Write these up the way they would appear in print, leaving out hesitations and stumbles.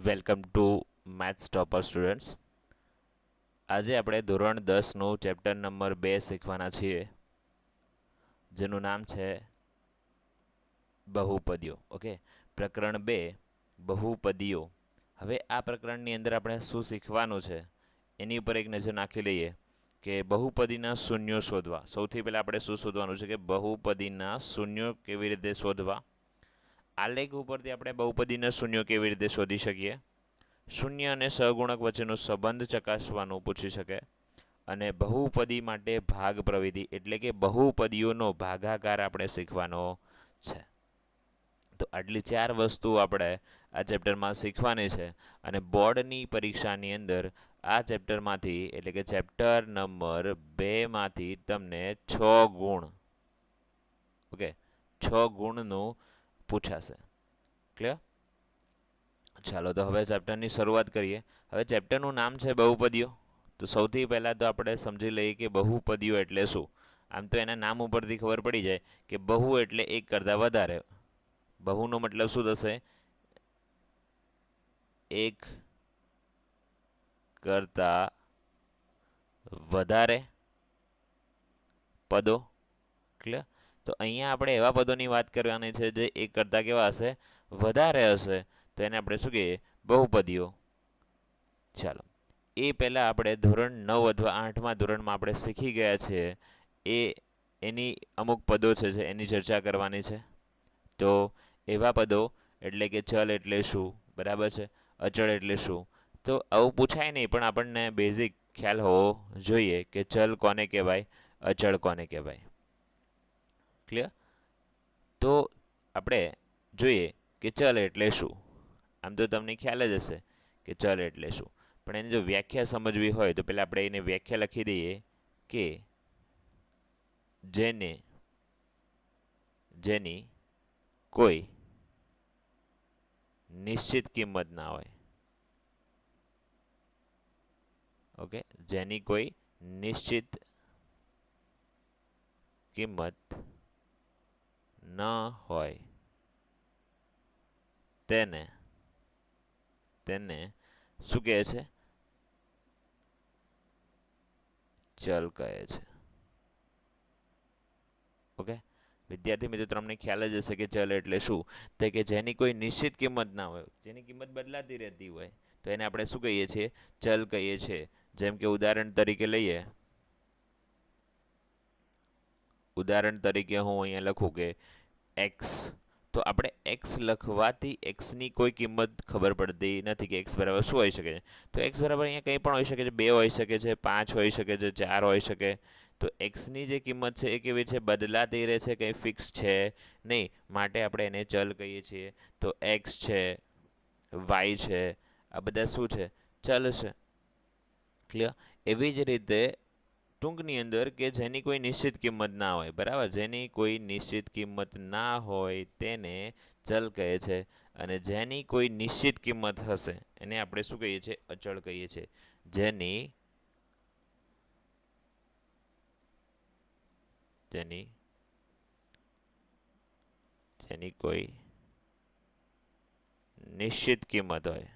Welcome to maths topper students. આજે આપણે ધોરણ 10નું ચેપ્ટર નંબર 2 શીખવાના છીએ, જેનું નામ છે બહુપદીઓ. ઓકે, પ્રકરણ 2 બહુપદીઓ. હવે આ પ્રકરણની અંદર આપણે શું શીખવાનું છે એની ઉપર એક નજર નાખી લઈએ કે બહુપદીના શૂન્યો શોધવા. સૌથી પહેલાં આપણે શું શોધવાનું છે કે બહુપદીના શૂન્યો કેવી રીતે શોધવા. આલેખ ઉપરથી આપણે બહુપદીના શૂન્યો કેવી રીતે શોધી શકીએ, શૂન્ય અને સહગુણક વચ્ચેનો સંબંધ ચકાસવાનું પૂછી શકે, અને બહુપદી માટે ભાગ પ્રવિધિ એટલે કે બહુપદીઓનો ભાગાકાર આપણે શીખવાનો છે. તો આટલી 4 વસ્તુ આપણે આ ચેપ્ટરમાં શીખવાની છે, અને બોર્ડની પરીક્ષાની અંદર આ ચેપ્ટરમાંથી એટલે કે ચેપ્ટર નંબર 2 માંથી તમને 6 ગુણ, ઓકે, 6 ગુણનું પૂછાશે. ક્લિયર? ચાલો, તો હવે ચેપ્ટરની શરૂઆત કરીએ. હવે ચેપ્ટરનું નામ છે બહુપદીઓ. તો સૌથી પહેલાં તો આપણે સમજી લઈએ કે બહુપદીઓ એટલે શું. આમ તો એના નામ ઉપરથી ખબર પડી જાય કે બહુ એટલે એક કરતાં વધારે. બહુનો મતલબ શું થશે? એક કરતાં વધારે પદો. ક્લિયર? તો અહીંયા આપણે એવા પદોની વાત કરવાની છે જે એક કરતાં કેવા હશે? વધારે હશે. તો એને આપણે શું કહીએ? બહુપદીઓ. ચાલો, એ પહેલાં આપણે ધોરણ 9 અથવા 8મા ધોરણમાં આપણે શીખી ગયા છીએ એની અમુક પદો છે એની ચર્ચા કરવાની છે. તો એવા પદો એટલે કે ચલ એટલે શું, બરાબર છે, અચળ એટલે શું. તો આવું પૂછાય નહીં, પણ આપણને બેઝિક ખ્યાલ હોવો જોઈએ કે ચલ કોને કહેવાય, અચળ કોને કહેવાય. ક્લિયર? તો આપણે જોઈએ કે ચલ એટલે શું. આમ તો તમને ખ્યાલ જ હશે કે ચલ એટલે શું, પણ એની જો વ્યાખ્યા સમજવી હોય તો પહેલાં આપણે એને વ્યાખ્યા લખી દઈએ કે જેની કોઈ નિશ્ચિત કિંમત ના હોય. ઓકે, જેની કોઈ નિશ્ચિત કિંમત ન હોય તેને શું કહે છે? ચલ કહે છે. ઓકે, વિદ્યાર્થી મિત્રો, તમને ખ્યાલ જ હશે કે ચલ એટલે શું. તો કે જેની કોઈ નિશ્ચિત કિંમત ના હોય, જેની કિંમત બદલાતી રહેતી હોય, તો એને આપણે શું કહીએ છીએ? ચલ કહીએ છીએ. જેમ કે ઉદાહરણ તરીકે લઈએ, ઉદાહરણ તરીકે હું અહીંયા લખું કે એક્સ. તો આપણે એક્સ લખવાથી એક્સની કોઈ કિંમત ખબર પડતી નથી કે એક્સ બરાબર શું હોઈ શકે છે. તો એક્સ બરાબર અહીંયા કંઈ પણ હોઈ શકે છે, 2 હોઈ શકે છે, 5 હોઈ શકે છે, 4 હોઈ શકે. તો એક્સની જે કિંમત છે એ કેવી છે? બદલાતી રહે છે, કંઈ ફિક્સ છે નહીં. માટે આપણે એને ચલ કહીએ છીએ. તો એક્સ છે, વાય છે, આ બધા શું છે? ચલ છે. ક્લિયર? એવી જ રીતે ટૂંકની અંદર કે જેની કોઈ નિશ્ચિત કિંમત ના હોય, બરાબર, જેની કોઈ નિશ્ચિત કિંમત ના હોય તેને ચલ કહે છે, અને જેની કોઈ નિશ્ચિત કિંમત હશે એને આપણે શું કહીએ છીએ? અચળ કહીએ છીએ. જેની કોઈ નિશ્ચિત કિંમત હોય.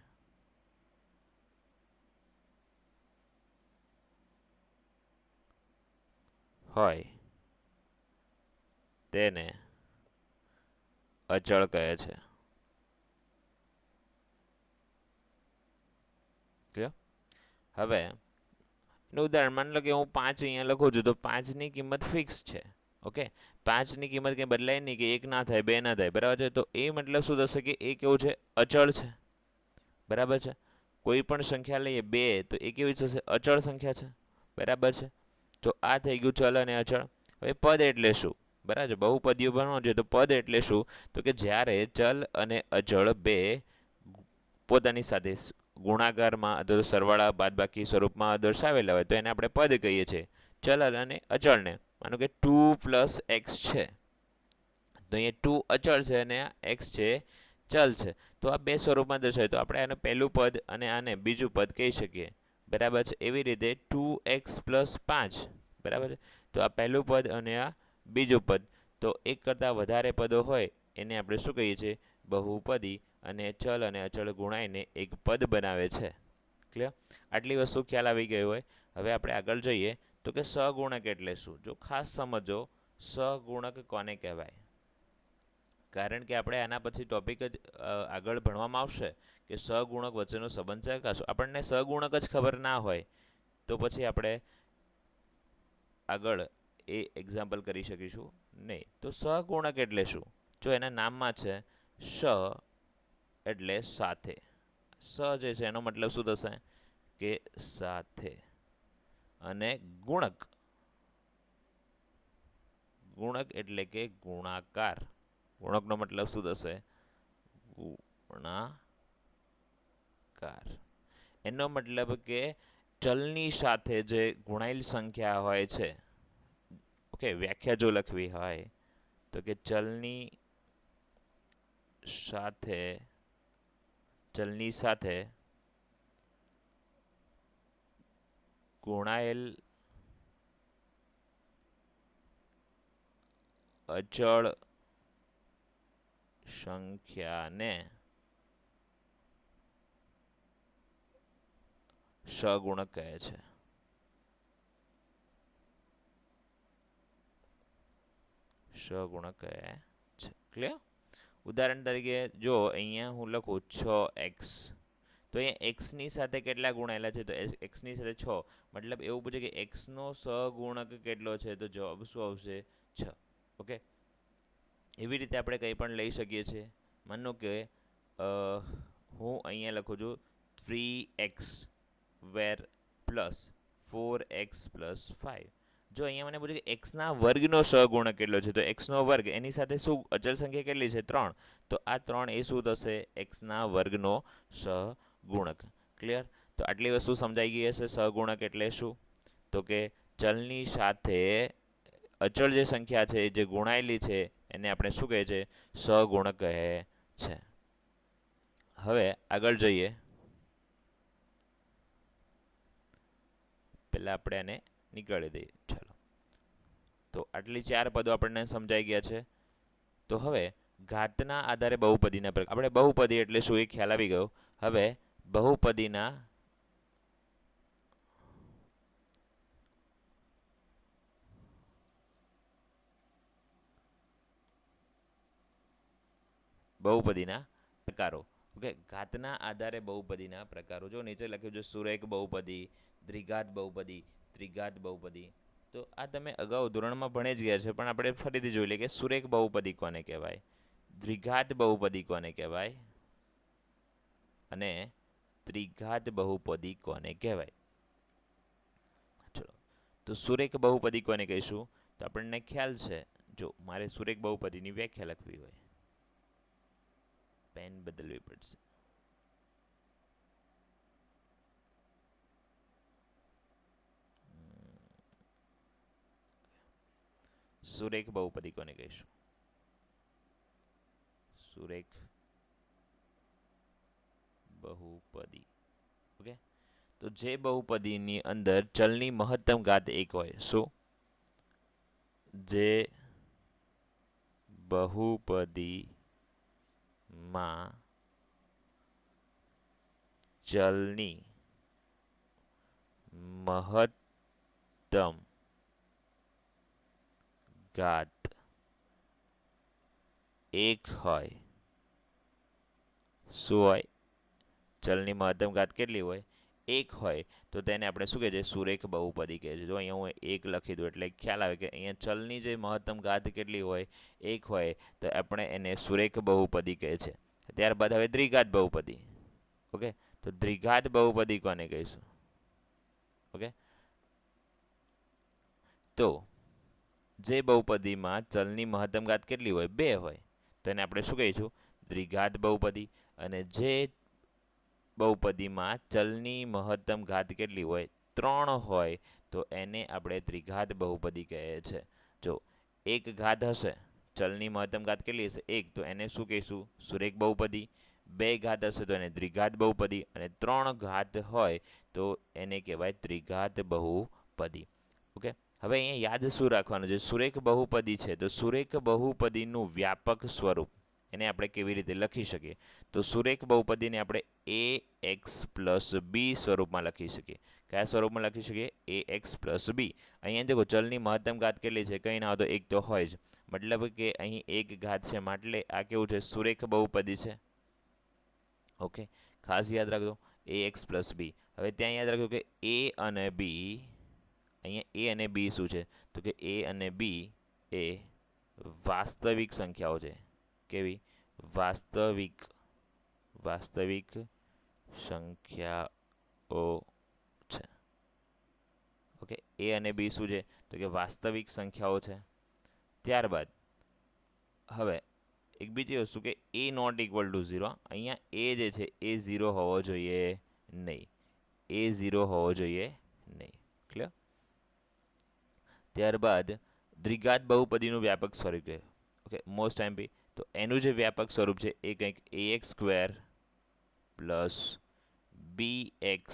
તેને અચળ કહે છે. હવે એનું ઉદાહરણ માની લો કે હું 5 અહીંયા લખું છું, તો 5ની કિંમત ફિક્સ છે. ઓકે, 5ની કિંમત કંઈ બદલાય નહીં કે 1 ના થાય, 2 ના થાય, બરાબર છે. તો એ મતલબ શું થશે કે એ કેવું છે? અચળ છે. બરાબર છે. કોઈ પણ સંખ્યા લઈએ 2, તો એ કેવી થશે? અચળ સંખ્યા છે. બરાબર છે. તો આ થઈ ગયું ચલ અને અચળ. હવે પદ એટલે શું? બરાબર છે, બહુપદીઓ બનવાનું છે. તો પદ એટલે શું? તો કે જ્યારે ચલ અને અચળ બે પોતાની સાથે ગુણાકારમાં અથવા સરવાળા બાદબાકી સ્વરૂપમાં દર્શાવેલા હોય તો એને આપણે પદ કહીએ છીએ. ચલ અને અચળને માનો કે 2 + x છે, તો અહીંયા 2 અચળ છે અને x છે ચલ છે. તો આ બે સ્વરૂપમાં દર્શાવે તો આપણે આને પહેલું પદ અને આને બીજું પદ કહી શકીએ. બરાબર છે. એવી રીતે 2x + 5, બરાબર છે. તો આ પહેલું પદ અને આ બીજું પદ. તો એક કરતાં વધારે પદો હોય એને આપણે શું કહીએ છીએ? બહુપદી. અને ચલ અને અચળ ગુણાઈને એક પદ બનાવે છે. ક્લિયર? આટલી વસ્તુ ખ્યાલ આવી ગઈ હોય. હવે આપણે આગળ જઈએ તો કે સહગુણક એટલે શું. જો ખાસ સમજો, સહગુણક કોને કહેવાય. કારણ કે આપણે આના પછી ટોપિક જ આગળ ભણવામાં આવશે કે સહગુણક વચ્ચેનો સંબંધ ચકાસો. આપણને સહગુણક જ ખબર ના હોય તો પછી આપણે આગળ એ એક્ઝામ્પલ કરી શકીશું નહીં. તો સહગુણક એટલે શું? જો એના નામમાં છે સ એટલે સાથે. સ જે છે એનો મતલબ શું થશે કે સાથે, અને ગુણક, ગુણક એટલે કે ગુણાકાર. ગુણકનો મતલબ શું થશે? ગુણાકાર. એનો મતલબ કે ચલની સાથે જે ગુણાયેલ સંખ્યા હોય છે, ઓકે, વ્યાખ્યા જો લખવી હોય તો કે ચલની સાથે ગુણાયેલ અચળ સંખ્યાને સહગુણક કહે છે. સહગુણક કહે છે. ક્લિયર? ઉદાહરણ તરીકે જો અહીંયા હું લખું 6x, તો અહીંયા x ની સાથે કેટલા ગુણાયેલા છે? તો x ની સાથે 6. મતલબ એવું પૂછે કે x નો સહગુણક કેટલો છે? તો જવાબ શું આવશે? 6. ઓકે, એવી રીતે આપણે કંઈ પણ લઈ શકીએ છીએ. માનો કે હું અહીંયા લખું છું 3x વેર પ્લસ 4x પ્લસ 5. જો અહીંયા મને પૂછે કે x ના વર્ગનો સહગુણક કેટલો છે? તો x નો વર્ગ એની સાથે શું અચળ સંખ્યા કેટલી છે? 3. તો આ 3 એ શું થશે? x ના વર્ગનો સહગુણક. ક્લિયર? તો આટલી વસ્તુ સમજાઈ ગઈ હશે. સહગુણક એટલે શું? તો કે ચલની સાથે અચળ જે સંખ્યા છે જે ગુણાયેલી છે એને આપણે શું કહે છે? સહગુણક કહે છે. હવે આગળ જઈએ. પહેલા આપણે આને નીકાળી દઈએ. ચાલો, તો આટલી 4 પદો આપણને સમજાઈ ગયા છે. તો હવે ઘાતના આધારે બહુપદીના પ્રકાર. આપણે બહુપદી એટલે શું એ ખ્યાલ આવી ગયો. હવે બહુપદીના પ્રકારો. ઓકે, ઘાતના આધારે બહુપદીના પ્રકારો. જો નીચે લખ્યું છે સુરેખ બહુપદી, દ્વિઘાત બહુપદી, ત્રિઘાત બહુપદી. તો આ તમે અગાઉ ધોરણમાં ભણી જ ગયા છે, પણ આપણે ફરીથી જોઈ લઈએ કે સુરેખ બહુપદી કોને કહેવાય, દ્વિઘાત બહુપદી કોને કહેવાય અને ત્રિઘાત બહુપદી કોને કહેવાય. ચલો, તો સુરેખ બહુપદી કોને કહીશું? તો આપણને ખ્યાલ છે. જો મારે સુરેખ બહુપદીની વ્યાખ્યા લખવી હોય, પેન બદલવી પડશે. સુરેખ બહુપદી કોને કહીશું? સુરેખ બહુપદી. ઓકે, તો જે બહુપદીની અંદર ચલની મહત્તમ ઘાત 1 હોય. શું? જે બહુપદીમાં ચલની મહત્તમ ઘાત 1 હોય. શું હોય? ચલની મહત્તમ ઘાત કેટલી હોય? 1 હોય. તો તેને આપણે શું કહે છે? સુરેખ બહુપદી કહે છે. જો અહીંયા હું 1 લખી દઉં એટલે ખ્યાલ આવે કે અહીંયા ચલની જે મહત્તમ ઘાત કેટલી હોય? 1 હોય. તો આપણે એને સુરેખ બહુપદી કહે છે. ત્યારબાદ હવે દ્વિઘાત બહુપદી. ઓકે, તો દ્વિઘાત બહુપદી કોને કહીશું? ઓકે, તો જે બહુપદીમાં ચલની મહત્તમ ઘાત કેટલી હોય? 2 હોય. તો એને આપણે શું કહીશું? દ્વિઘાત બહુપદી. અને જે બહુપદીમાં ચલની મહત્તમ ઘાત કેટલી હોય? 3 હોય. તો એને આપણે ત્રિઘાત બહુપદી કહે છે. જો એક ઘાત હશે, ચલની મહત્તમ ઘાત કેટલી હશે? 1. તો એને શું કહીશું? સુરેખ બહુપદી. 2 ઘાત હશે તો એને દ્વિઘાત બહુપદી. અને 3 ઘાત હોય તો એને કહેવાય ત્રિઘાત બહુપદી. ઓકે, હવે અહીંયા યાદ શું રાખવાનું છે? સુરેખ બહુપદી છે તો સુરેખ બહુપદીનું વ્યાપક સ્વરૂપ. એને આપણે કેવી રીતે લખી શકીએ? તો સુરેખ બહુપદીને આપણે ax પ્લસ બી સ્વરૂપમાં લખી શકીએ. કયા સ્વરૂપમાં લખી શકીએ? ax પ્લસ બી. અહીંયા દેખો ચલની મહત્તમ ઘાત કેટલી છે? કંઈ ના હોય તો એક તો હોય જ, મતલબ કે અહીં એક ઘાત છે, એટલે આ કેવું છે? સુરેખ બહુપદી છે. ઓકે, ખાસ યાદ રાખજો ax પ્લસ બી. હવે ત્યાં યાદ રાખજો કે a અને બી, અહીંયા a અને બી શું છે? તો કે a અને બી એ વાસ્તવિક સંખ્યાઓ છે. કેવી? વાસ્તવિક સંખ્યાઓ છે. ઓકે, a અને બી શું છે? તો કે વાસ્તવિક સંખ્યાઓ છે. ત્યારબાદ હવે એક બીજી વસ્તુ કે a નોટ ઇક્વલ ટુ 0. અહીંયા a જે છે એ 0 હોવો જોઈએ નહીં. a 0 હોવો જોઈએ નહીં. ક્લિયર? ત્યારબાદ દ્વિઘાત બહુપદીનું વ્યાપક સ્વરૂપ છે. ઓકે, મોસ્ટ ટાઈમ તો એનું જે વ્યાપક સ્વરૂપ છે એ કંઈક ax square plus bx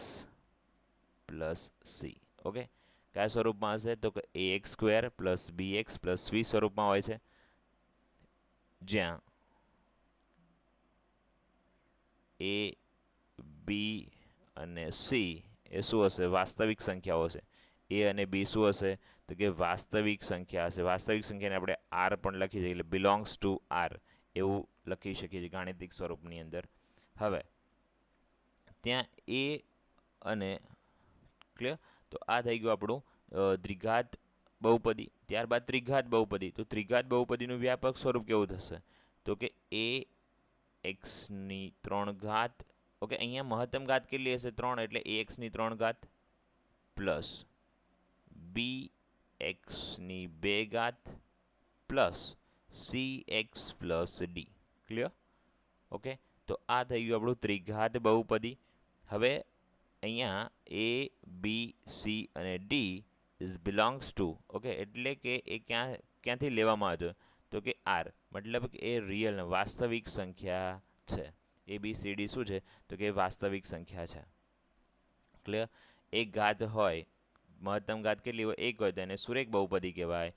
plus c. Okay, કયા સ્વરૂપમાં હશે? તો કે ax square plus bx plus c સ્વરૂપમાં હોય છે, જ્યાં a, b અને c એ શું હશે? વાસ્તવિક સંખ્યાઓ હશે. a અને b શું હશે? તો કે વાસ્તવિક સંખ્યા હશે. વાસ્તવિક સંખ્યાને આપણે r પણ લખી શકીએ, એટલે બિલોંગ્સ ટુ r એવું લખી શકીએ છીએ ગાણિતિક સ્વરૂપની અંદર. હવે ત્યાં a અને ક્લિયર, તો આ થઈ ગયું આપણું દ્વિઘાત બહુપદી. ત્યારબાદ ત્રિઘાત બહુપદી. તો ત્રિઘાત બહુપદીનું વ્યાપક સ્વરૂપ કેવું થશે? તો કે a x ની 3 ઘાત. ઓકે, અહીંયા મહત્તમ ઘાત કેટલી હશે? 3, એટલે ax ની 3 ઘાત પ્લસ bx ની 2 ઘાત plus cx plus d. Clear? Okay, તો આ થઈ ગયું આપણું ત્રિઘાત બહુપદી. હવે અહીંયા a, b, c અને d is belongs to, okay, એટલે કે એ ક્યાંથી લેવામાં આવ્યો? તો કે r, મતલબ કે એ રિયલ વાસ્તવિક સંખ્યા છે. a b c d શું છે? તો કે વાસ્તવિક સંખ્યા છે. ક્લિયર? એક ઘાત હોય, મહત્તમ ઘાત કેટલી હોય? 1 હોય તો એને સુરેખ બહુપદી કહેવાય.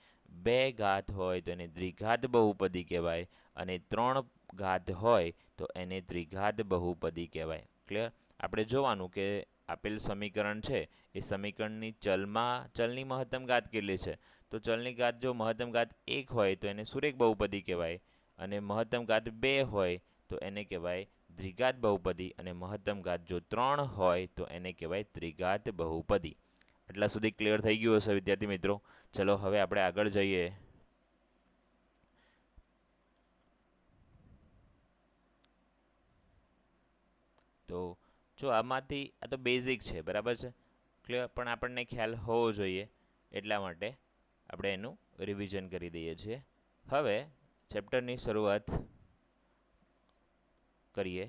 2 ઘાત હોય તો એને દ્વિઘાત બહુપદી કહેવાય. અને 3 ઘાત હોય તો એને ત્રિઘાત બહુપદી કહેવાય. ક્લિયર? આપણે જોવાનું કે આપેલ સમીકરણ છે એ સમીકરણની ચલની મહત્તમ ઘાત કેટલી છે? તો ચલની ઘાત જો મહત્તમ ઘાત 1 હોય તો એને સુરેખ બહુપદી કહેવાય, અને મહત્તમ ઘાત 2 હોય તો એને કહેવાય દ્વિઘાત બહુપદી, અને મહત્તમ ઘાત જો 3 હોય તો એને કહેવાય ત્રિઘાત બહુપદી. એટલા સુધી ક્લિયર થઈ ગયું હશે વિદ્યાર્થી મિત્રો? ચલો હવે આપણે આગળ જઈએ. તો જો આમાંથી આ તો બેઝિક છે, બરાબર છે? ક્લિયર? પણ આપણને ખ્યાલ હોવો જોઈએ, એટલા માટે આપણે એનું રિવિઝન કરી દઈએ છીએ. હવે ચેપ્ટરની શરૂઆત કરીએ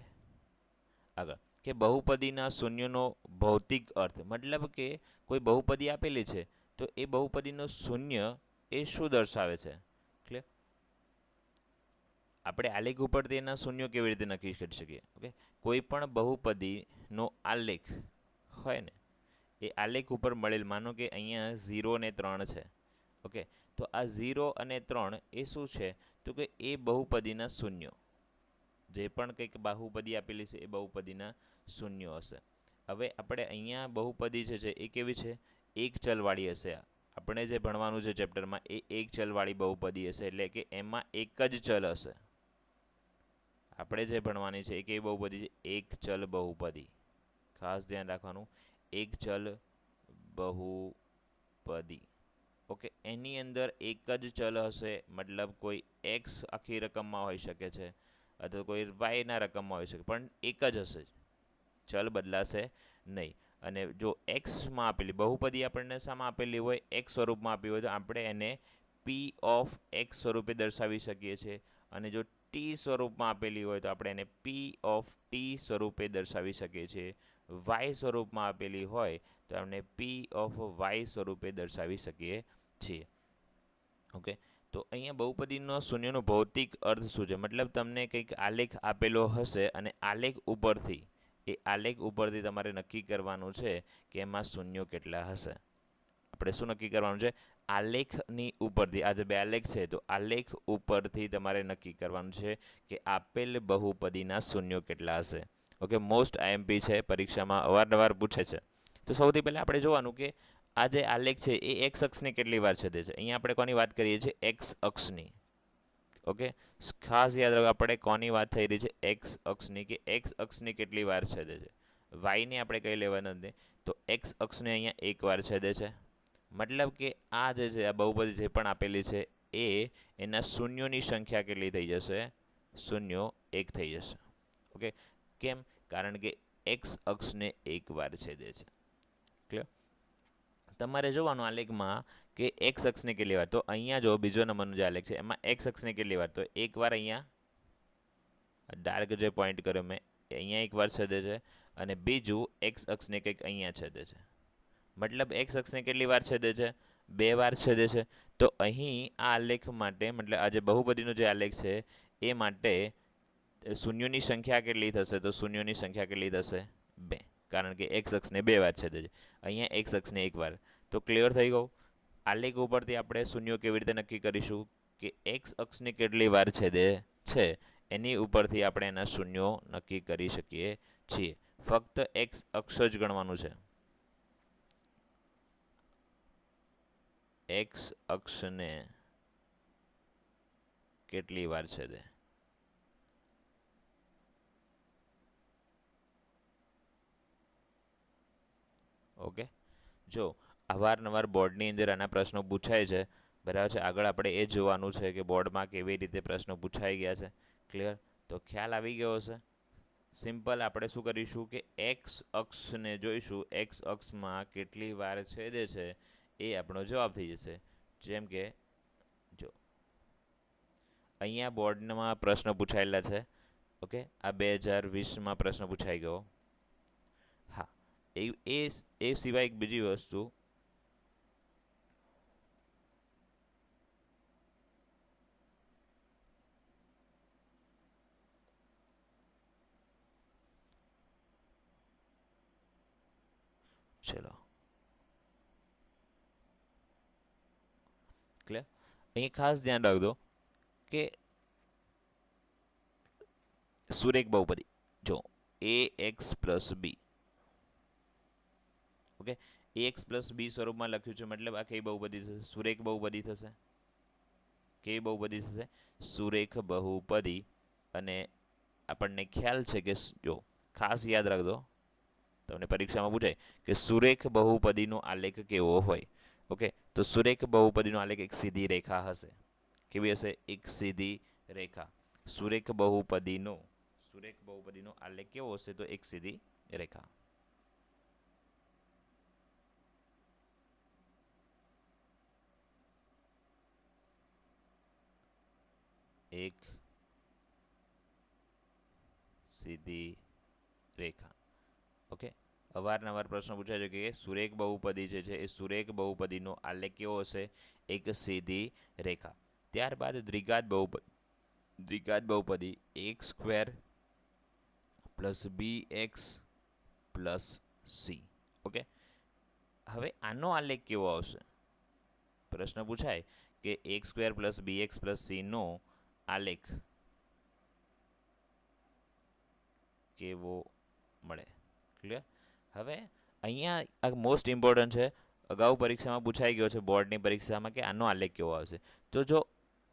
આગળ, કે બહુપદીના શૂન્યનો ભૌતિક અર્થ. મતલબ કે કોઈ બહુપદી આપેલી છે તો એ બહુપદીનો શૂન્ય એ શું દર્શાવે છે? ક્લિયર? આપણે આલેખ ઉપર તેના શૂન્યો કેવી રીતે નક્કી કરી શકીએ? ઓકે, કોઈ પણ બહુપદીનો આલેખ હોય ને, એ આલેખ ઉપર મળેલ, માનો કે અહીંયા 0 અને 3 છે. ઓકે, તો આ 0 અને 3 એ શું છે? તો કે એ બહુપદીના શૂન્યો, જે પણ કંઈક બહુપદી આપેલી છે એ બહુપદીના શૂન્યો હશે. હવે આપણે અહીંયા બહુપદી છે એ કેવી છે? એક ચલવાળી હશે. આપણે જે ભણવાનું છે ચેપ્ટરમાં એ એક ચલવાળી બહુપદી હશે, એટલે કે એમાં એક જ ચલ હશે. આપણે જે ભણવાની છે એ કેવી બહુપદી છે? એક ચલ બહુપદી. ખાસ ધ્યાન રાખવાનું, એક ચલ બહુપદી. ઓકે, એની અંદર એક જ ચલ હશે, મતલબ કોઈ x આખી રકમમાં હોઈ શકે છે, અથવા કોઈ y ના રકમમાં હોઈ શકે, પણ એક જ હશે, ચલ બદલાશે નહીં. અને જો એક્સમાં આપેલી બહુપદી આપણને શામાં આપેલી હોય? x સ્વરૂપમાં આપી હોય તો આપણે એને p ઓફ x સ્વરૂપે દર્શાવી શકીએ છીએ. અને જો t સ્વરૂપમાં આપેલી હોય તો આપણે એને p ઓફ t સ્વરૂપે દર્શાવી શકીએ છીએ. y સ્વરૂપમાં આપેલી હોય તો આપણે p ઓફ y સ્વરૂપે દર્શાવી શકીએ છીએ. ઓકે, તો અહીંયા બહુપદીનો શૂન્યનો ભૌતિક અર્થ શું છે? મતલબ તમને કંઈક આલેખ આપેલો હશે અને આલેખ ઉપરથી તમારે નક્કી કરવાનું છે કે એમાં શૂન્યો કેટલા હશે. આપણે શું નક્કી કરવાનું છે? આલેખની ઉપરથી આ જે બે આલેખ છે તો આલેખ ઉપરથી તમારે નક્કી કરવાનું છે કે આપેલ બહુપદીના શૂન્યો કેટલા હશે. ઓકે, મોસ્ટ આઈએમપી છે, પરીક્ષામાં અવારનવાર પૂછે છે. તો સૌથી પહેલાં આપણે જોવાનું કે આ જે આલેખ છે એ એક્સ અક્ષને કેટલી વાર છેદે છે. અહીંયા આપણે કોની વાત કરીએ છીએ? એક્સ અક્ષની. ઓકે, ખાસ યાદ રાખો આપણે કોની વાત થઈ રહી છે? એક્સ અક્ષની, કે એક્સ અક્ષને કેટલી વાર છેદે છે. વાયને આપણે કંઈ લેવાના નથી, તો એક્સ અક્ષને અહીંયા એક વાર છેદે છે. મતલબ કે આ જે છે આ બહુપદી જે પણ આપેલી છે એ એના શૂન્યોની સંખ્યા કેટલી થઈ જશે? શૂન્યો એક થઈ જશે. ઓકે, કેમ? કારણ કે એક્સ અક્ષને એક વાર છેદે છે. ક્લિયર? તમારે જોવાનું આલેખમાં કે એક્સ અક્ષને કેટલી વાર, તો અહીંયા જો બીજો નંબરનો જે આલેખ છે એમાં એક્સ અક્ષને કેટલી વાર, તો એક વાર અહીંયા ડાર્ક જે પોઈન્ટ કર્યો મેં અહીંયા એક વાર છેદે છે, અને બીજું એક્સ અક્ષને કંઈક અહીંયા છેદે છે. મતલબ એક્સ અક્ષને કેટલી વાર છેદે છે? બે વાર છેદે છે. તો અહીં આ આલેખ માટે, મતલબ આ જે બહુપદીનો જે આલેખ છે એ માટે શૂન્યોની સંખ્યા કેટલી થશે? તો શૂન્યોની સંખ્યા કેટલી થશે? બે, કારણ કે એક્સ અક્ષને બે વાર છેદે છે, અહીંયા એક્સ અક્ષને એક વાર. તો ક્લિયર થઈ ગયું? આલેખ ઉપરથી આપણે શૂન્યો કેવી રીતે નક્કી કરીશું? કે એક્સ અક્ષને કેટલી વાર છેદે છે એની ઉપરથી આપણે એના શૂન્યો નક્કી કરી શકીએ છીએ. ફક્ત એક્સ અક્ષ જ ગણવાનું છે. એક્સ અક્ષને કેટલી વાર છેદે. ઓકે, જો અવારનવાર બોર્ડની અંદર આના પ્રશ્નો પૂછાય છે, બરાબર છે. આગળ આપણે એ જોવાનું છે કે બોર્ડમાં કેવી રીતે પ્રશ્નો પૂછાઈ ગયા છે. ક્લિયર? તો ખ્યાલ આવી ગયો હશે. સિમ્પલ આપણે શું કરીશું કે એક્સ અક્ષને જોઈશું, એક્સ અક્ષમાં કેટલી વાર છેદે છે એ આપણો જવાબ થઈ જશે. જેમ કે જો અહીંયા બોર્ડમાં પ્રશ્ન પૂછાયેલા છે. ઓકે, આ 2020માં પ્રશ્ન પૂછાઈ ગયો. હા, એ સિવાય એક બીજી વસ્તુ, ચલો ક્લિયર? અહીં ખાસ ધ્યાન રાખજો કે સુરેખ બહુપદી જો એ એક્સ પ્લસ બી, ઓકે, એ એક્સ પ્લસ બી સ્વરૂપમાં લખ્યું છે, મતલબ આ કઈ બહુપદી થશે? સુરેખ બહુપદી થશે. કેવી બહુપદી થશે? સુરેખ બહુપદી. અને આપણને ખ્યાલ છે કે જો ખાસ યાદ રાખજો, તમને પરીક્ષામાં પૂછાય કે સુરેખ બહુપદીનો આલેખ કેવો હોય. ઓકે, તો સુરેખ બહુપદીનો આલેખ એક સીધી રેખા હશે. કેવી હશે? એક સીધી રેખા. સુરેખ બહુપદીનો આલેખ કેવો હશે? તો એક સીધી રેખા. એક સીધી રેખા. ઓકે, અવારનવાર પ્રશ્ન પૂછાય છે કે સુરેખ બહુપદી જે છે એ સુરેખ બહુપદીનો આલેખ કેવો હશે? એક સીધી રેખા. ત્યારબાદ દ્વિઘાત બહુપદી એક્સ સ્ક્વેર પ્લસ બી એક્સ પ્લસ સી. ઓકે, હવે આનો આલેખ કેવો આવશે? પ્રશ્ન પૂછાય કે એક્સ સ્ક્વેર પ્લસ બી એક્સ પ્લસ સી નો આલેખ કેવો મળે. ક્લિયર? હવે અહીંયા આ મોસ્ટ ઇમ્પોર્ટન્ટ છે. અગાઉ પરીક્ષામાં પૂછાઈ ગયો છે બોર્ડની પરીક્ષામાં કે આનો આલેખ કેવો આવશે. તો જો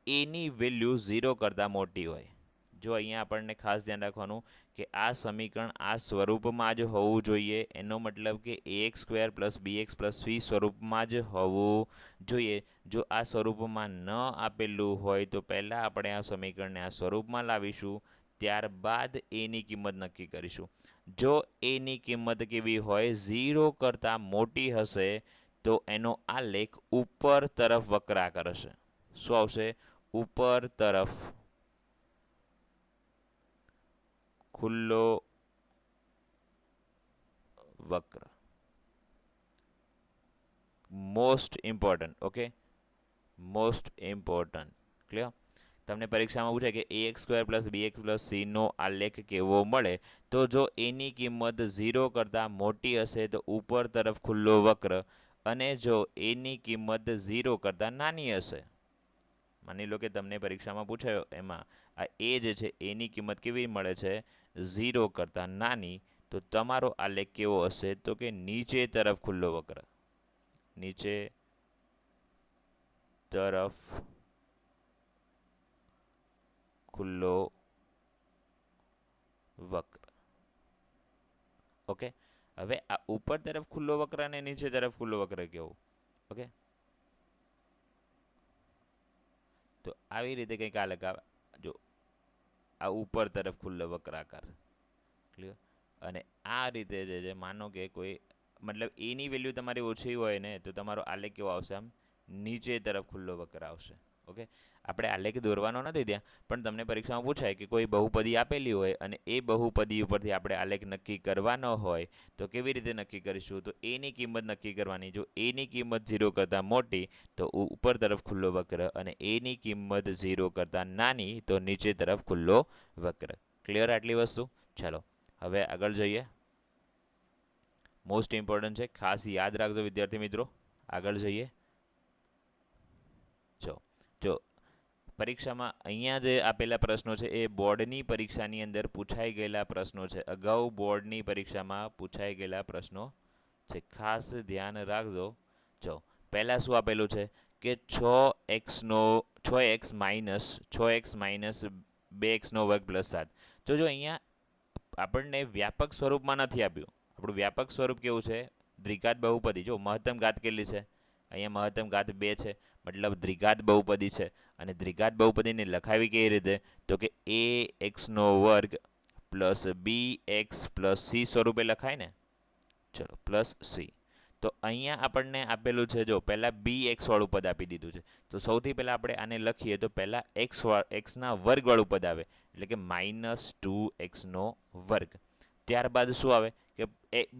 એની વેલ્યુ 0 કરતાં મોટી હોય, જો અહીંયા આપણને ખાસ ધ્યાન રાખવાનું કે આ સમીકરણ આ સ્વરૂપમાં જ હોવું જોઈએ. એનો મતલબ કે એક્સ સ્ક્વેર પ્લસ બી એક્સ પ્લસ સી સ્વરૂપમાં જ હોવું જોઈએ. જો આ સ્વરૂપમાં ન આપેલું હોય તો પહેલાં આપણે આ સમીકરણને આ સ્વરૂપમાં લાવીશું, ત્યારબાદ એની કિંમત નક્કી કરીશું. જો એની કિંમત કેવી હોય? 0 કરતાં મોટી હશે તો એનો આલેખ ઉપર તરફ વક્રાકાર હશે. શું આવશે? ઉપર તરફ ખુલ્લો વક્ર. Most important. Okay, most important. Clear? તમને પરીક્ષામાં પૂછે કે એ એક્સ સ્ક્વેર પ્લસ બી એક્સ પ્લસ સીનો આલેખ કેવો મળે, તો જો એની કિંમત 0 કરતાં મોટી હશે તો ઉપર તરફ ખુલ્લો વક્ર, અને જો એની કિંમત 0 કરતાં નાની હશે, માની લો કે તમને પરીક્ષામાં પૂછાયો એમાં આ એ જે છે એની કિંમત કેવી મળે છે 0 કરતાં નાની, તો તમારો આલેખ કેવો હશે તો કે નીચે તરફ ખુલ્લો વક્ર, નીચે તરફ ખુલ્લો વક્ર. ઓકે, હવે આ ઉપર તરફ ખુલ્લો વક્ર અને નીચે તરફ ખુલ્લો વક્ર કેવો? ઓકે, તો આવી રીતે કંઈક આલેખ આવે. જો આ ઉપર તરફ ખુલ્લો વક્રાકાર, ક્લિયર. અને આ રીતે જે છે માનો કે કોઈ મતલબ એની વેલ્યુ તમારી ઓછી હોય ને તો તમારો આલેખ કેવો આવશે? આમ નીચે તરફ ખુલ્લો વક્ર આવશે. ઓકે, આપણે આલેખ દોરવાનો નથી ત્યાં, પણ તમને પરીક્ષામાં પૂછાય કે કોઈ બહુપદી આપેલી હોય અને એ બહુપદી ઉપરથી આપણે આલેખ નક્કી કરવાનો હોય તો કેવી રીતે નક્કી કરીશું? તો એની કિંમત નક્કી કરવાની. જો એની કિંમત 0 કરતાં મોટી તો ઉપર તરફ ખુલ્લો વક્ર, અને એની કિંમત 0 કરતાં નાની તો નીચે તરફ ખુલ્લો વક્ર. ક્લિયર આટલી વસ્તુ? ચાલો હવે આગળ જઈએ. મોસ્ટ ઇમ્પોર્ટન્ટ છે, ખાસ યાદ રાખજો વિદ્યાર્થી મિત્રો. આગળ જઈએ. જો પરીક્ષામાં અહીંયા જે આપેલા પ્રશ્નો છે એ બોર્ડની પરીક્ષાની અંદર પૂછાઈ ગયેલા પ્રશ્નો છે. અગાઉ બોર્ડની પરીક્ષામાં પૂછાઈ ગયેલા પ્રશ્નો છે, ખાસ ધ્યાન રાખજો. જો પહેલાં શું આપેલું છે કે 6x માઇનસ 2x વર્ગ પ્લસ 7. જો અહીંયા આપણને વ્યાપક સ્વરૂપમાં નથી આપ્યું. આપણું વ્યાપક સ્વરૂપ કેવું છે? દ્વિઘાત બહુપદી. જો મહત્તમ ઘાત કેટલી છે? અહીંયા મહત્તમ ઘાત 2 છે, મતલબ દ્વિઘાત બહુપદી છે. અને દ્વિઘાત બહુપદીને લખાવી કેવી રીતે? તો કે ax વર્ગ પ્લસ bx પ્લસ c સ્વરૂપે લખાય ને. ચલો પ્લસ c. તો અહીંયા આપણને આપેલું છે, જો પહેલાં bx વાળું પદ આપી દીધું છે, તો સૌથી પહેલાં આપણે આને લખીએ તો પહેલાં એક્સના વર્ગવાળું પદ આવે, એટલે કે -2x વર્ગ. ત્યારબાદ શું આવે કે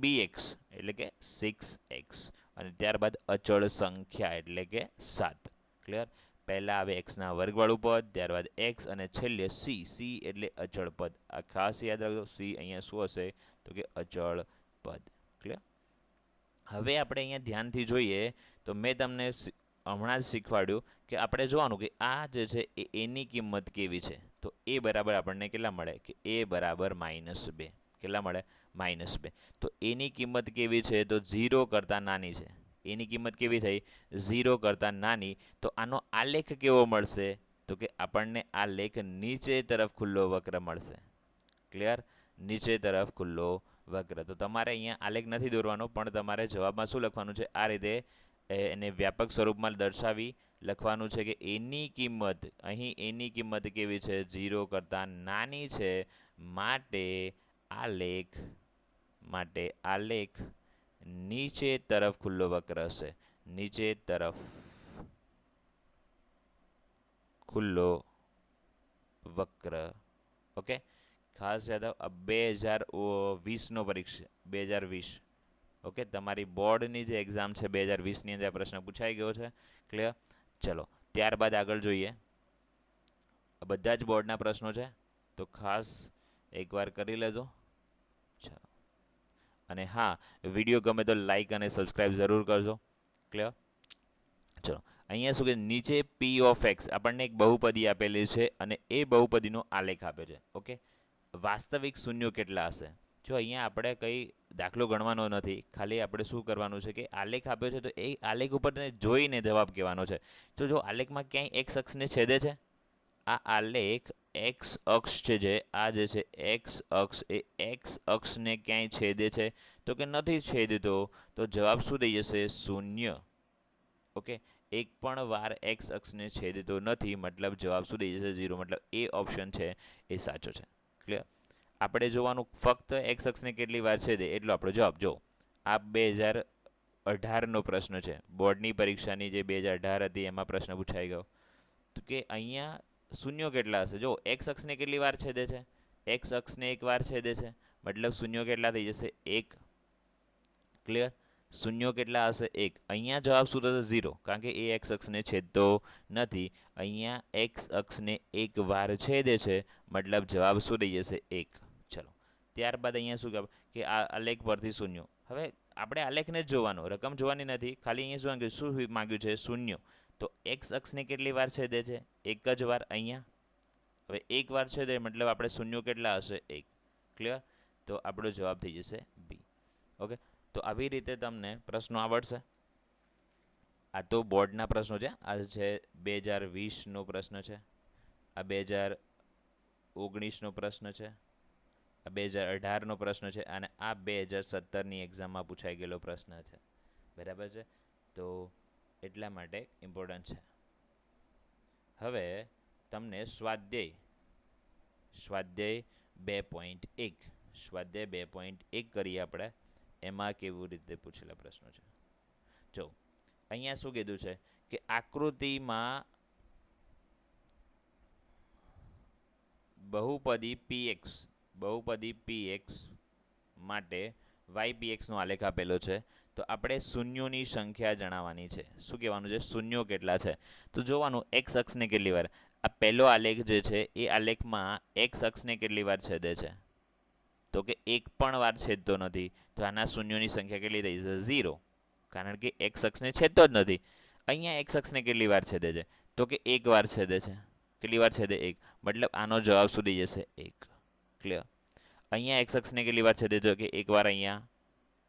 bx એટલે કે 6x, અને ત્યારબાદ અચળ સંખ્યા એટલે કે 7. ક્લિયર? પહેલાં આવે એક્સના વર્ગવાળું પદ, ત્યારબાદ એક્સ, અને છેલ્લે સી. સી એટલે અચળ પદ. આ ખાસ યાદ રાખજો. સી અહીંયા શું હશે તો કે અચળ પદ. ક્લિયર? હવે આપણે અહીંયા ધ્યાનથી જોઈએ તો મેં તમને હમણાં જ શીખવાડ્યું કે આપણે જોવાનું કે આ જે છે એ એની કિંમત કેવી છે. તો એ બરાબર આપણને કેટલા મળે કે એ બરાબર -2. કેટલા મળે? -2. તો એની કિંમત કેવી છે? તો 0 કરતાં નાની છે. એની કિંમત કેવી થઈ? 0 કરતાં નાની. તો આનો આલેખ કેવો મળશે? તો કે આપણને આ લેખ નીચે તરફ ખુલ્લો વક્ર મળશે. ક્લિયર? નીચે તરફ ખુલ્લો વક્ર. તો તમારે અહીંયા આલેખ નથી દોરવાનો, પણ તમારે જવાબમાં શું લખવાનું છે? આ રીતે એને વ્યાપક સ્વરૂપમાં દર્શાવી લખવાનું છે કે એની કિંમત, અહીં એની કિંમત કેવી છે? 0 કરતાં નાની છે. માટે આલેખ નીચે તરફ ખુલ્લો વક્ર હશે. નીચે તરફ ખુલ્લો વક્ર. ઓકે, ખાસ યાદ આવો. 2020નો પરીક્ષા 2020. ઓકે, તમારી બોર્ડની જે એક્ઝામ છે 2020ની અંદર પ્રશ્ન પૂછાઈ ગયો છે. ક્લિયર? ચલો ત્યારબાદ આગળ જોઈએ. બધા જ બોર્ડના પ્રશ્નો છે, તો ખાસ એકવાર કરી લેજો. ચાલો, અને હા, વિડીયો ગમે તો લાઈક અને સબસ્ક્રાઈબ જરૂર કરજો. ક્લિયર? ચલો અહીંયા શું કે નીચે p ઓફ x આપણને એક બહુપદી આપેલી છે અને એ બહુપદીનો આલેખ આપે છે. ઓકે, વાસ્તવિક શૂન્યો કેટલા હશે? જો અહીંયા આપણે કંઈ દાખલો ગણવાનો નથી, ખાલી આપણે શું કરવાનું છે કે આલેખ આપ્યો છે તો એ આલેખ ઉપર જોઈને જવાબ કહેવાનો છે. તો જો આલેખમાં ક્યાંય એક્સ અક્ષને છેદે છે, આ આલેખ એક્સ અક્ષ છે, આ જે છે એક્સ અક્ષ, એ એક્સ અક્ષને ક્યાંય છેદે છે તો કે નથી છેદતો, તો જવાબ શું થઈ જશે? 0. ઓકે, એક પણ વાર એક્સ અક્ષને છેદતો નથી, મતલબ જવાબ શું થઈ જશે? 0. મતલબ એ ઓપ્શન છે એ સાચો છે. ક્લિયર? આપણે જોવાનું ફક્ત એક્સ અક્ષને કેટલી વાર છેદે એટલો આપણો જવાબ. જો આ 2018નો પ્રશ્ન છે, બોર્ડની પરીક્ષાની જે 2018 હતી એમાં પ્રશ્ન પૂછાઈ ગયો. તો કે અહીંયા શૂન્યો કેટલા હશે? જો એક્સ અક્ષને કેટલી વાર છેદે છે? એક્સ અક્ષને એક વાર છેદે છે, મતલબ શૂન્યો કેટલા થઈ જશે? 1. ક્લિયર? શૂન્યો કેટલા હશે? 1. અહીંયા જવાબ શું થશે? 0, કારણ કે એ એક્સ અક્ષને છેદતો નથી. અહીંયા એક્સ અક્ષને એક વાર છેદે છે, મતલબ જવાબ શું થઈ જશે? 1. ચલો ત્યારબાદ અહીંયા શું કે આ આલેખ પરથી શૂન્યો. હવે આપણે આલેખને જ જોવાનો, રકમ જોવાની નથી. ખાલી અહીંયા શું માગ્યું છે? શૂન્ય. તો એક્સ અક્ષને કેટલી વાર છેદે છે? એક જ વાર. અહીંયા હવે એક વાર છેદે મતલબ આપણે શૂન્ય કેટલા હશે? એક. ક્લિયર? તો આપણો જવાબ થઈ જશે બી. ઓકે, તો આવી રીતે તમને પ્રશ્નો આવડશે. આ તો બોર્ડના પ્રશ્નો છે. આ છે 2020નો પ્રશ્ન છે, આ 2019નો પ્રશ્ન છે, આ 2018નો પ્રશ્ન છે, અને આ 2017ની એક્ઝામમાં પૂછાઈ ગયેલો પ્રશ્ન છે. બરાબર છે? તો એટલા માટે ઇમ્પોર્ટન્ટ છે. હવે તમને સ્વાધ્યાય 2.1 કરીએ આપણે. એમાં કેવી રીતે પૂછેલા પ્રશ્નો છે જો. અહીંયા શું કીધું છે કે આકૃતિમાં બહુપદી px માટે ypx નો આલેખ આપેલો છે. તો આપણે શૂન્યોની સંખ્યા જણાવવાની છે. શું કહેવાનું છે? શૂન્યો કેટલા છે. તો જોવાનું x અક્ષને કેટલી વાર. આ પહેલો આલેખ જે છે એ આલેખમાં x અક્ષને કેટલી વાર છેદે છે? તો કે એક પણ વાર છેદતો નથી. તો આના શૂન્યોની સંખ્યા કેટલી થઈ જશે? 0, કારણ કે x અક્ષને છેદતો જ નથી. અહીંયા x અક્ષને કેટલી વાર છેદે છે? તો કે એક વાર છેદે છે. કેટલી વાર છેદે? એક. મતલબ આનો જવાબ શું થઈ જશે? 1. ક્લિયર? અહીંયા x અક્ષને કેટલી વાર છેદે છે? કે એક વાર અહીંયા,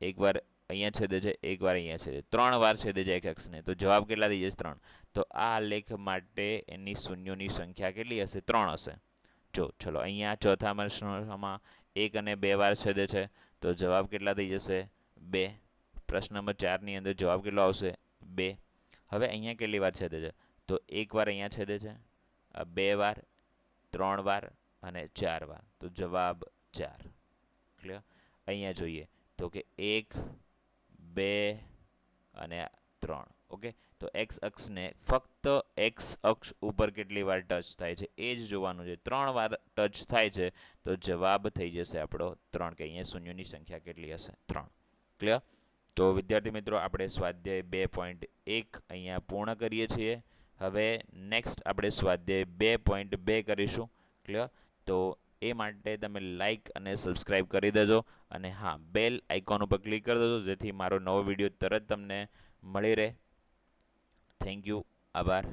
એક વાર અહીંયા છેદે છે, એક વાર અહીંયા છેદે, 3 વાર છેદે છે x અક્ષને. તો જવાબ કેટલા થઈ જશે? 3. તો આ આલેખ માટે એની શૂન્યોની સંખ્યા કેટલી હશે? 3 હશે. જો ચલો અહીંયા ચોથા પ્રશ્નમાં 1 અને 2 વાર છેદે છે. તો જવાબ કેટલા થઈ જશે? 2. પ્રશ્ન નંબર 4ની અંદર જવાબ કેટલો આવશે? 2. હવે અહીંયા કેટલી વાર છેદે છે? તો એક વાર અહીંયા છેદે છે, 2 વાર, 3 વાર અને 4 વાર. તો જવાબ 4. ક્લિયર? અહીંયા જોઈએ તો કે 1, 2 અને 3. ઓકે, તો એક્સ અક્ષને ફક્ત એક્સ અક્ષ ઉપર કેટલી વાર ટચ થાય છે એ જ જોવાનું છે. 3 વાર ટચ થાય છે તો જવાબ થઈ જશે આપણો 3, કે અહીંયા શૂન્યોની સંખ્યા કેટલી હશે? 3. ક્લિયર? તો વિદ્યાર્થી મિત્રો, આપણે સ્વાધ્યાય 2.1 અહીંયા પૂર્ણ કરીએ છીએ. હવે નેક્સ્ટ આપણે સ્વાધ્યાય 2.2 કરીશું. ક્લિયર? તો એ માટે તમે લાઇક અને સબસ્ક્રાઇબ કરી દેજો, અને હા, બેલ આઇકોન ઉપર ક્લિક કરી દેજો, જેથી મારો નવો વિડીયો તરત તમને મળી રહે. Thank you. આભાર.